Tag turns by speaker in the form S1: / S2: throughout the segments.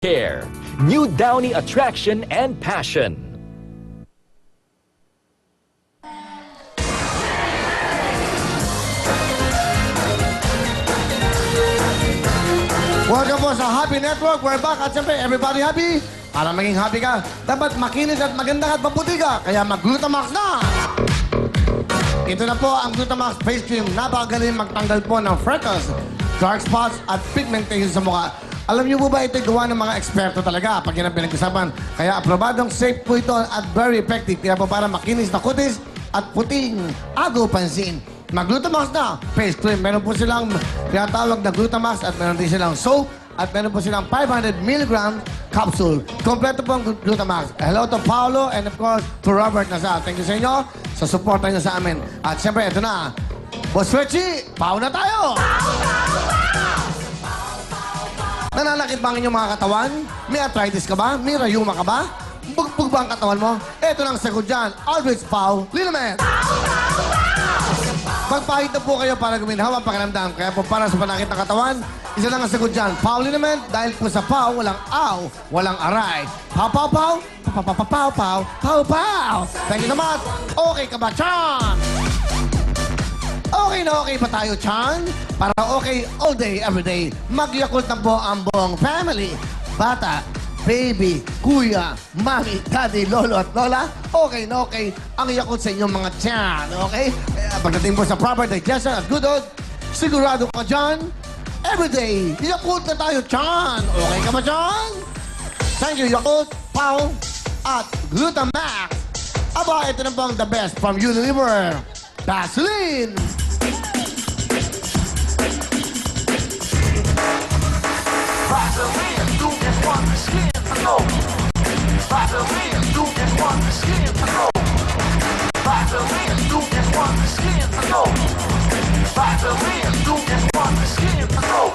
S1: Care, new Downy attraction and passion.
S2: Welcome po sa Happy Network. We're back at siyempre, everybody happy? Para maging happy ka, dapat makinis at maganda at maputi ka. Kaya mag-Glutamax na! Ito na po ang Glutamax Face Cream. Napakagaling magtanggal po ng freckles, dark spots at pigmentation sa mukha. Alam niyo po ba ito'y gawa ng mga eksperto talaga pag yan ang pinag-usapan. Kaya aprobadong safe po ito at very effective. Kaya po para makinis na kutis at puting agaw pansin. Mag-Glutamax na face cream. Meron po silang tinatawag na Glutamax at meron din silang soap at meron po silang 500 mg capsule. Kompleto po ang Glutamax. Hello to Paolo and of course to Robert Nazar. Thank you sa inyo sa suporta niyo sa amin. At siyempre, ito na. Boss Richie, pau na tayo! Nananakit ba ang inyong mga katawan? May arthritis ka ba? May rayuma ka ba? Bugbog ba ang katawan mo? Ito lang sagot dyan. Always Pau Liniment! Magpahit na po kayo para guminhawa ang pakiramdam. Kaya po para sa panakit ng katawan, isa lang ang sagot dyan. Pau Liniment dahil po sa Pau, walang aw, walang aray. Pau, pau, pau, pau, pau, pau, pau, pau, pau. Thank you so much. Okay ka ba, Chan? Okay na okay ba tayo, Chan? Para okay all day, every day, mag-Yakult na po ang buong family. Bata, baby, kuya, mami, daddy, lolo at lola. Okay na okay ang Yakult sa inyong mga tiyan, okay? Kaya pagdating po sa proper digestion at good health, sigurado ka dyan, every day, Yakult na tayo, Chan. Okay ka ba, Chan? Thank you, Yakult, Pau, at Glutamax. Aba, ito na po ang the best from Unilever. Vaseline!
S3: Vaseline, you just want the skin to glow. Vaseline, you just want the skin to glow. Vaseline, you just want the skin to glow. Vaseline, you just want the skin to glow.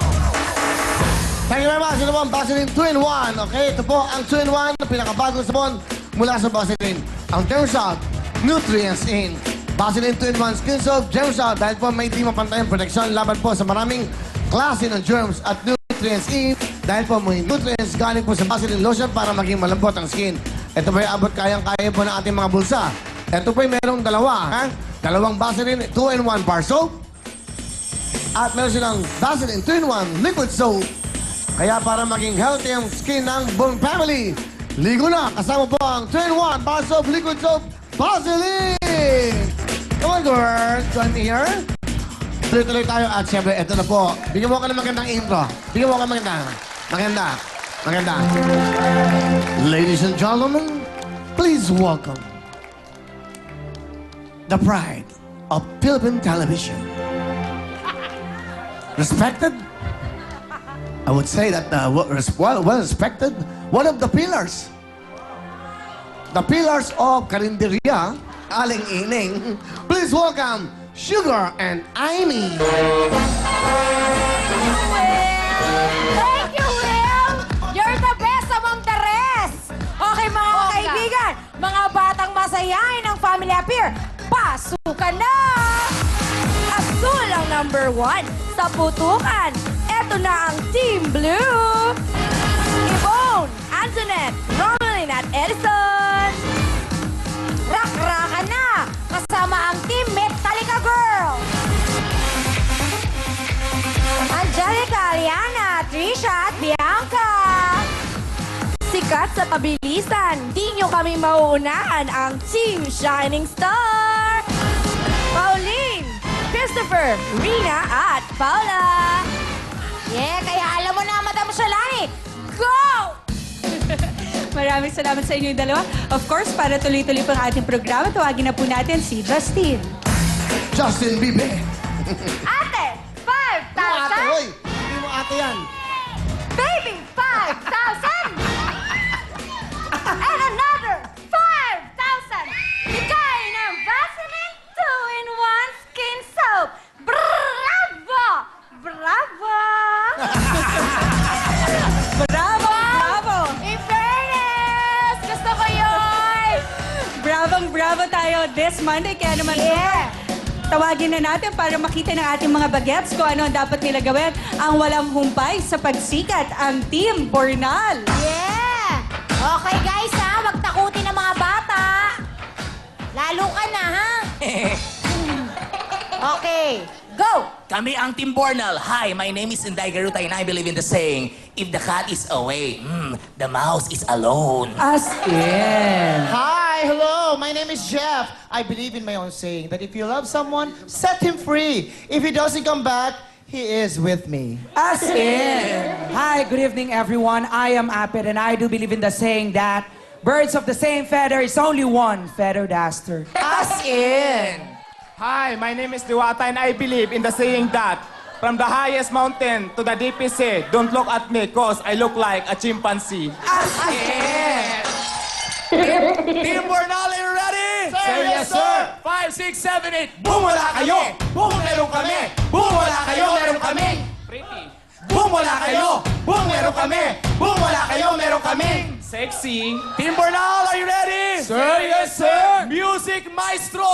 S2: Thank you very much. Ito po ang Vaseline 2-in-1. Okay, ito po ang 2-in-1 na pinakabagong sabon mula sa Vaseline. Ang Germsalt, Nutrients in. Vaseline 2-in-1 Skin Soap, Germsalt. Dahil po may di mapantayang proteksyon laban po sa maraming klase ng germs at nutrients in. Dahil po may nutrients galing po sa Vaseline lotion para maging malambot ang skin. Ito po ay abot kayang-kaya po ng ating mga bulsa. Ito po ay merong dalawa. Ha? Dalawang Vaseline 2-in-1 bar soap. At meron silang Vaseline 2-in-1 liquid soap. Kaya para maging healthy ang skin ng buong family, ligo na. Kasama po ang 2-in-1 bar soap, liquid soap, Vaseline! Come on, girl. Join me here. Tuloy-tuloy tayo at siyempre, ito na po. Bigyan mo ka ng magandang intro. Bigyan mo ka maganda. Ladies and gentlemen, please welcome the pride of Philippine television. Respected? I would say that well respected. One of the pillars. The pillars of Karinderya, Aling Ining. Please welcome Sugar and Amy.
S4: Thank you, Will! You're the best among the rest! Okay, mga kaibigan, mga batang masayahin ng Family Appear, pasukan na! Azul ang number 1 sa putukan. Eto na ang Team Blue! Yvonne, Antoinette, Romeline at Edison! Rak-rakan na! Kasama ang Team Metallica Girl! Angelica, Liana, Trisha at Bianca! Sikat sa pabilisan, di nyo kami mauunahan ang Team Shining Star! Pauline, Christopher, Rina at Paula! Yeah, kaya alam mo na, Madam Shalani, go!
S5: Maraming salamat sa inyo yung dalawa. Of course, para tuloy-tuloy pang ating programa, tawagin na po natin si Justin.
S2: Justin Bieber.
S4: Ate, 5,000!
S2: Ate, hoy! Hindi mo ate yan.
S4: Baby, 5,000! And another 5,000! Bigay ng Vaseline 2-in-1 Skin Soap! Bravo! Bravo!
S5: Bravo! Bravo!
S4: In fairness, gusto ko yun!
S5: Bravo tayo this Monday. Kaya naman,
S4: Yeah!
S5: Tawagin na natin para makita ng ating mga bagets kung ano ang dapat nila gawin ang walang humpay sa pagsikat, ang Team Bornal.
S4: Yeah! Okay guys ha, wag takutin ng mga bata. Lalo ka na ha. Okay, go!
S6: Kami ang Team Bornal. Hi, my name is Inday Garuta and I believe in the saying, if the cat is away, the mouse is alone.
S5: As in.
S2: Hi, hello, my name is Jeff. I believe in my own saying that if you love someone, set him free. If he doesn't come back, he is with me.
S7: As in. Hi, good evening, everyone. I am Apit, and I do believe in the saying that birds of the same feather is only one feather duster.
S6: As in.
S8: Hi, my name is Diwata and I believe in the saying that from the highest mountain to the deepest sea, don't look at me cause I look like a chimpanzee.
S6: As in. Team Bornal, are you ready?
S2: Sir, yes, sir.
S6: 5, 6, 7, 8. Boom, wala kayo. Boom, meron kami. Boom, wala kayo, meron kami.
S8: Pretty,
S6: Boom, wala kayo. Boom, meron kami. Boom, wala kayo, meron kami.
S8: sexy.
S6: Team Bornal, are you ready?
S8: Sir, yes, sir.
S6: Music maestro.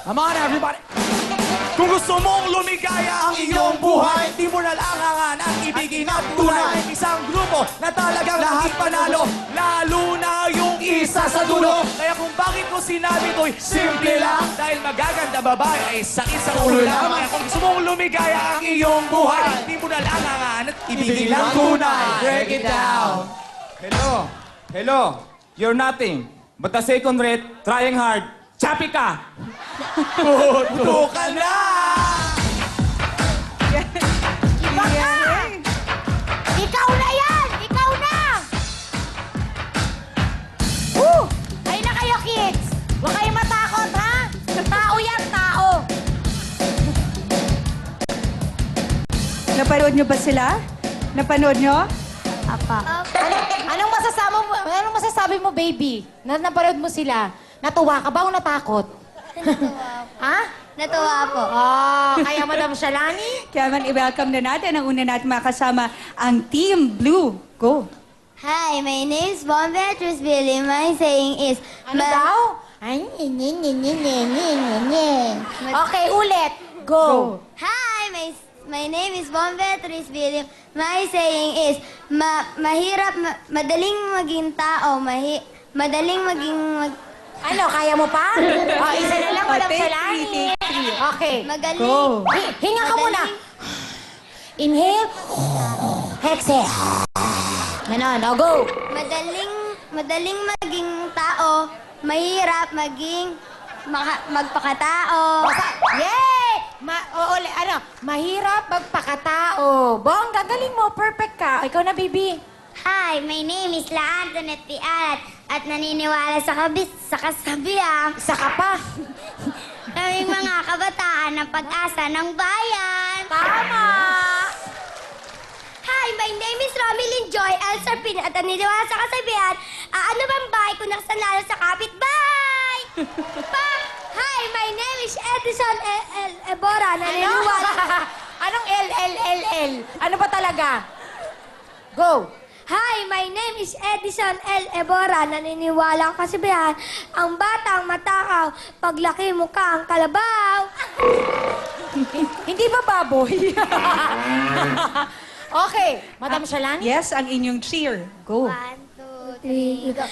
S7: Come on, everybody.
S6: Kung gusto mong lumigaya ang iyong buhay, di mo na langangan ang ibigin at tunay. Isang grupo na talagang lahat panalo, lalo na yung isa sa dulo. Kaya kung bakit ko sinabi to'y simple lang, dahil magaganda babae ay sakit sa ulo lang. Kaya kung gusto mong lumigaya ang iyong buhay, di mo na langangan at ibigin ang tunay.
S7: Break it down.
S8: Hello, you're nothing. But the second rate, trying hard, chapi ka.
S6: Puto ka na!
S4: Iba ka! Ikaw na yan! Ikaw na! Woo! Ay na kayo, kids! Huwag kayong matakot, ha? Tao yan, tao!
S5: Napanood nyo ba sila? Napanood nyo?
S4: Anong masasabi mo, baby? Na napanood mo sila? Natuwa ka ba o natakot? Ha?
S9: Natuwa po.
S4: Oh, kaya Madam Shalani?
S5: Kaya man, i-welcome na natin ang una natin makasama, ang Team Blue. Go!
S9: Hi, my name is Bon Beatrice Billy. My saying is...
S4: Ano daw? Ay, Okay, ulit. Go.
S9: Hi, my name is Bon Beatrice Billy. My saying is... madaling maging tao. Madaling maging...
S4: Ano, kaya mo pa? Oh, isa na lang, Madam
S5: take
S4: Shalani.
S5: three, take three.
S4: Okay.
S9: Magaling...
S5: Go!
S4: Hinga ka muna. Inhale. Exhale. Ganon, o go.
S9: Madaling maging tao. Mahirap maging... magpakatao.
S4: Yay! Mahirap magpakatao. Bong, gagaling mo. Perfect ka. Ikaw na, baby.
S9: Hi, my name is La Antoinette Pialat at naniniwala sa kasabihan
S4: Isa ka pa.
S9: kaming mga kabataan ng pag-asa ng bayan.
S4: Tama.
S9: Hi, my name is Romilyn Joy L. Sarpin at naniniwala sa kasabihan, ano bang bahay kung nakasanalo sa kapitbahay? Hi, my name is Edison L. Ebora. Naniniwala...
S4: Anong L? Ano ba talaga? Go.
S9: Hi, my name is Edison L. Ebora. Naniniwala ang kasabihan, ang batang matakaw, paglaki mo ka ang kalabaw.
S4: Hindi ba baboy? Okay. Madam Shalani?
S5: Yes, ang inyong cheer. Go!
S9: 1, 2, 3, go.